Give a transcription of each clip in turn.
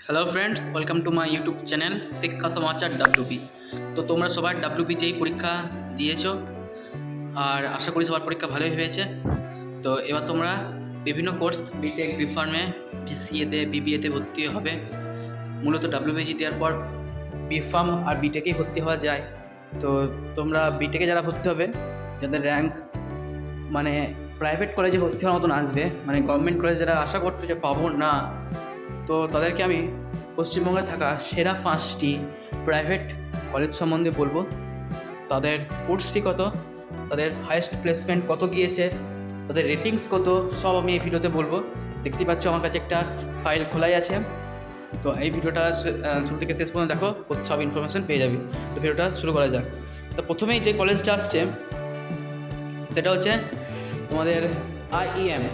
Hello friends, welcome to my YouTube channel শিক্ষা সমাচার WP. তো তোমরা সবার ডাব্লিউপি যেই পরীক্ষা দিয়েছো আর আশা করি সবার পরীক্ষা ভালোই হয়েছে। তো এবার তোমরা বিভিন্ন কোর্স বিটেক, বিফার্মে, বিসিএতে, বিবিএতে ভর্তি হবে। মূলত ডাব্লিউপিজি দেওয়ার পর বিফার্ম আর বিটেকেই ভর্তি হওয়া যায়। তো তোমরা বিটেকে যারা ভর্তি হবে, যাদের র্যাঙ্ক মানে প্রাইভেট কলেজে ভর্তি হওয়ার মতন আসবে, মানে গভর্নমেন্ট কলেজে যারা আশা করছো যে পাবো না, তো তাদেরকে আমি পশ্চিমবঙ্গে থাকা সেরা 5টি প্রাইভেট কলেজ সম্বন্ধে বলবো। তাদের কোর্স ফি কত, তাদের হায়েস্ট প্লেসমেন্ট কত গিয়েছে, তাদের রেটিংস কত, সব আমি এই ভিডিওতে বলবো। দেখতে পাচ্ছ আমার কাছে একটা ফাইল খোলাই আছে। তো এই ভিডিওটা শুরু থেকে শেষ পর্যন্ত দেখো, সব ইনফরমেশন পেয়ে যাবে। তো ভিডিওটা শুরু করা যাক। তো প্রথমেই যে কলেজটা আসছে সেটা হচ্ছে তোমাদের IEM,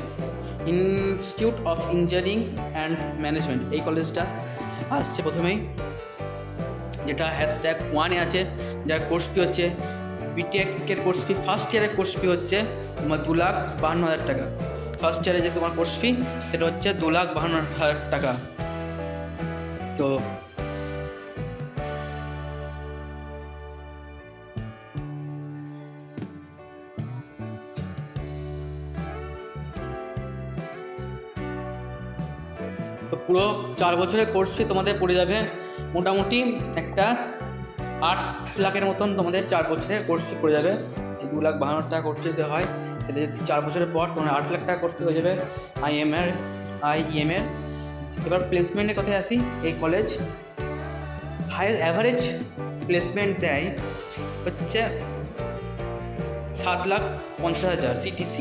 institute of engineering and management. এই কলেজটা আসছে প্রথমেই, যেটা #1-এ আছে, যার কোর্স ফি হচ্ছে বিটেকের কোর্স ফি, ফার্স্ট ইয়ারের কোর্স ফি হচ্ছে তোমার 2,52,000 টাকা। ফার্স্ট ইয়ারে যে তোমার কোর্স ফি সেটা হচ্ছে 2,52,000 টাকা। তো পুরো 4 বছরের কোর্স ফি তোমাদের পড়ে যাবে মোটামুটি একটা 8 লাখের মতন। তোমাদের 4 বছরের কোর্স ফি পড়ে যাবে। এই 2,52,000 টাকা কোর্স যদি হয়, তাহলে যদি 4 বছরের পর তোমার 8 লাখ টাকা কোর্স ফি হয়ে যাবে IEM এর। এবার প্লেসমেন্টের কথায় আসি। এই কলেজ অ্যাভারেজ প্লেসমেন্ট দেয় হচ্ছে 7,50,000 CTC,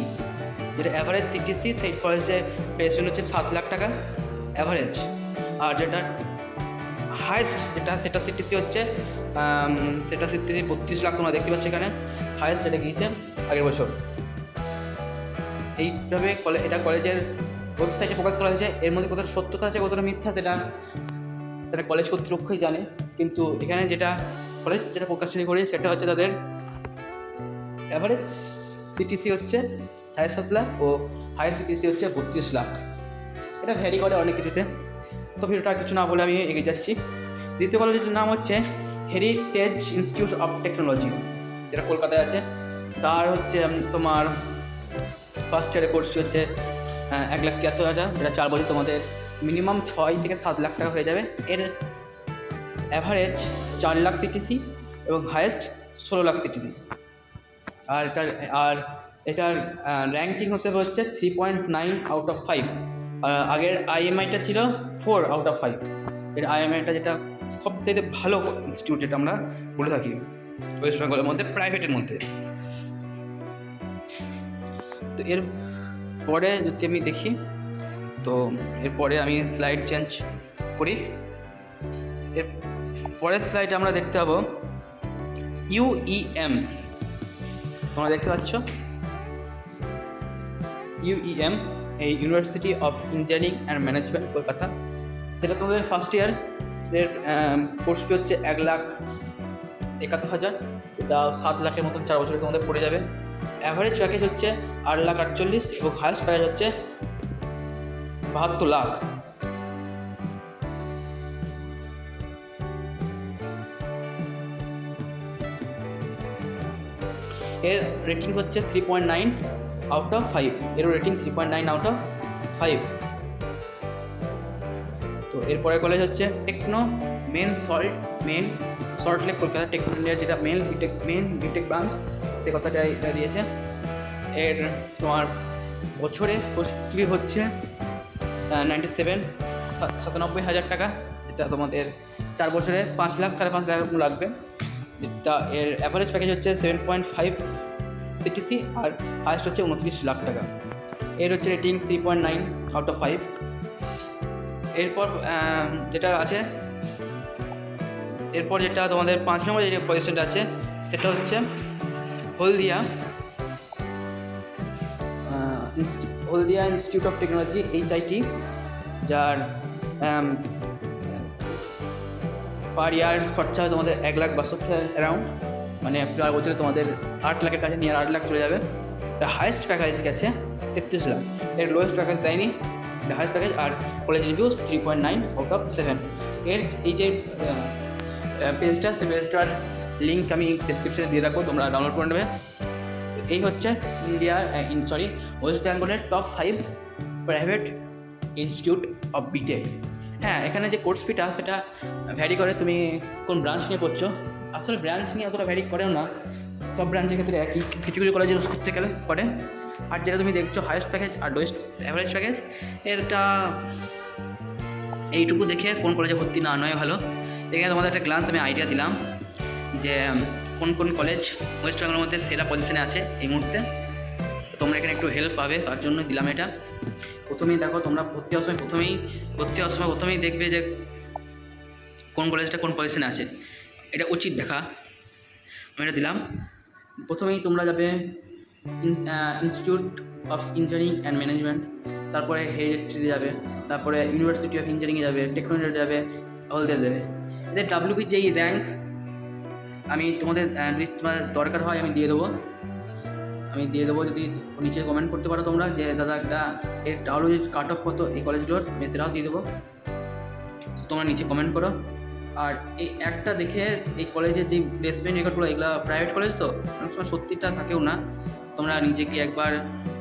যেটা অ্যাভারেজ CTC। সেই কলেজের প্লেসমেন্ট হচ্ছে 7 লাখ টাকা অ্যাভারেজ। আর যেটা হায়েস্ট সেটা CTC হচ্ছে সেটা CTC 32 লাখ। তোমরা দেখতে পাচ্ছ এখানে হায়েস্ট যেটা গিয়েছে আগের বছর। এইভাবে এটা কলেজের ওয়েবসাইটে প্রকাশ করা হয়েছে। এর মধ্যে কতটা সত্যতা আছে কতটা মিথ্যা সেটা কলেজ কর্তৃপক্ষই জানে। কিন্তু এখানে যেটা কলেজ যেটা প্রকাশিত করে সেটা হচ্ছে তাদের অ্যাভারেজ CTC হচ্ছে 7.5 লাখ ও হায়ার CTC হচ্ছে 32 লাখ। এটা ভ্যারি করে অনেক কিছুতে। তো ভিডিওটা কিছু না বলে আমি এগিয়ে যাচ্ছি। দ্বিতীয় কলেজের নাম হচ্ছে হেরিটেজ ইনস্টিটিউট অফ টেকনোলজি, যেটা কলকাতায় আছে। তার হচ্ছে তোমার ফার্স্ট ইয়ারের কোর্স ফি হচ্ছে 1,73,000, যেটা 4 বছর তোমাদের মিনিমাম 6 থেকে 7 লাখ টাকা হয়ে যাবে। এর অ্যাভারেজ 4 লাখ CTC এবং হায়েস্ট 16 লাখ CTC। আর এটার র্যাঙ্কিং হিসেবে হচ্ছে 3.9 আউট অফ 5। আগের IMI-টা ছিল 4 আউট অফ 5। এর IMI-টা যেটা সবথেকে ভালো ইনস্টিটিউট, যেটা আমরা বলে থাকি ওয়েস্ট বেঙ্গলের মধ্যে প্রাইভেটের মধ্যে। তো এর পরে যদি আমি দেখি, তো এরপরে আমি স্লাইড চেঞ্জ করি। এর পরের স্লাইডে আমরা দেখতে পাবো UEM। তোমরা দেখতে পাচ্ছ UEM, এই university of engineering and management Kolkata. যেটা তোমাদের ফার্স্ট ইয়ার এর কোর্স ফি হচ্ছে 1,71,000, এটা 7 লাখের মতন 4 বছরে তোমাদের পড়ে যাবে। অ্যাভারেজ প্যাকেজ হচ্ছে 8,48,000 এবং হায়েস্ট প্যাকেজ হচ্ছে 72 লাখ। এর রেটিংস হচ্ছে 3.9 আউট অফ 5। এরও রেটিং 3.9 আউট অফ 5। তো এরপরে কলেজ হচ্ছে Techno Main Salt Lake Kolkata. Techno ইন্ডিয়ার যেটা মেন বিটেক ব্রাঞ্চ, সে কথাটা এটা দিয়েছে। এর তোমার বছরে কোর্স ফি হচ্ছে 97,000 টাকা, যেটা তোমাদের 4 বছরে 5 লাখ 5.5 লাখ লাগবে। যেটা এর অ্যাভারেজ প্যাকেজ হচ্ছে 7.5 CTC আর হায়েস্ট হচ্ছে 29 লাখ টাকা। এর হচ্ছে রেটিংস 3.9 আউট অফ 5। এরপর যেটা আছে, এরপর যেটা তোমাদের 5 নম্বর যে পজিশনটা আছে সেটা হচ্ছে হলদিয়া ইনস্টিটিউট অফ টেকনোলজি, HIT, যার পার ইয়ার খরচা হয় তোমাদের 1,62,000 অ্যারাউন্ড, মানে 4 বছরে তোমাদের 8 লাখের কাছে নিয়ে 8 লাখ চলে যাবে। এটা হায়েস্ট প্যাকেজ গেছে 33 লাখ। এর লোয়েস্ট প্যাকেজ দেয়নি, হায়েস্ট প্যাকেজ, আর কলেজ রিভিউ 3.9 আউট অফ 7। এর এই যে পেজটা, সেই পেজটার লিঙ্ক আমি ডিসক্রিপশনে দিয়ে রাখবো, তোমরা ডাউনলোড করে নেবে। তো এই হচ্ছে ইন্ডিয়ার ওয়েস্ট বেঙ্গলের top 5 private institute of BTech. হ্যাঁ, এখানে যে কোর্স ফিটা সেটা ভ্যারি করে তুমি কোন ব্রাঞ্চ নিয়ে পড়ছো। আসলে ব্রাঞ্চ নিয়ে অতটা ভ্যারি করেও না, সব ব্রাঞ্চের ক্ষেত্রে একই, কিছু কিছু কলেজে করতে গেলে করে। আর যেটা তুমি দেখছো হায়েস্ট প্যাকেজ আর লোয়েস্ট অ্যাভারেজ প্যাকেজ, এটা এইটুকু দেখে কোন কলেজে ভর্তি না নয় ভালো। এখানে তোমাদের একটা গ্লান্স আমি আইডিয়া দিলাম যে কোন কোন কলেজ ওয়েস্ট বেঙ্গলের মধ্যে সেরা পজিশনে আছে এই মুহূর্তে। তোমরা এখানে একটু হেল্প পাবে, তার জন্য দিলাম এটা। প্রথমেই দেখো, তোমরা ভর্তি হওয়ার সময় প্রথমেই দেখবে যে কোন কলেজটা কোন পজিশনে আছে, এটা উচিত দেখা। আমি এটা দিলাম। প্রথমেই তোমরা যাবে institute of engineering and management, তারপরে হেরিটেজ যাবে, তারপরে ইউনিভার্সিটি অফ ইঞ্জিনিয়ারিং যাবে, টেকনোলজি যাবে, হলদিয়া দেবে। এদের ডাব্লিউবি যেই র্যাঙ্ক আমি তোমাদের যদি তোমার দরকার হয় আমি দিয়ে দেবো। যদি নিচে কমেন্ট করতে পারো তোমরা যে দাদা একটা এর ডাব্লিউবি কাট অফ কত এই কলেজগুলোর, আমি সেটাও দিয়ে দেবো। তোমরা নিচে কমেন্ট করো। আর এই একটা দেখে এই কলেজের যে প্লেসমেন্ট রেকর্ডগুলো, এগুলো প্রাইভেট কলেজ তো অনেক সময় সত্যিটা থাকেও না। তোমরা নিজে গিয়ে একবার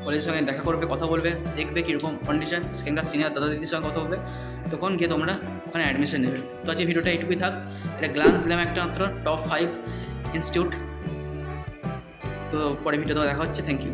কলেজের সঙ্গে দেখা করবে, কথা বলবে, দেখবে কীরকম কন্ডিশন, সেখানকার সিনিয়র দাদা দিদির সঙ্গে কথা বলবে, তখন গিয়ে তোমরা ওখানে অ্যাডমিশন নেবে। তো আজকে ভিডিওটা এইটুকুই থাক। এটা গ্লান্স দিলাম একটা মাত্র টপ 5 ইনস্টিটিউট। তো পরে ভিডিওতে দেখা হচ্ছে। Thank you.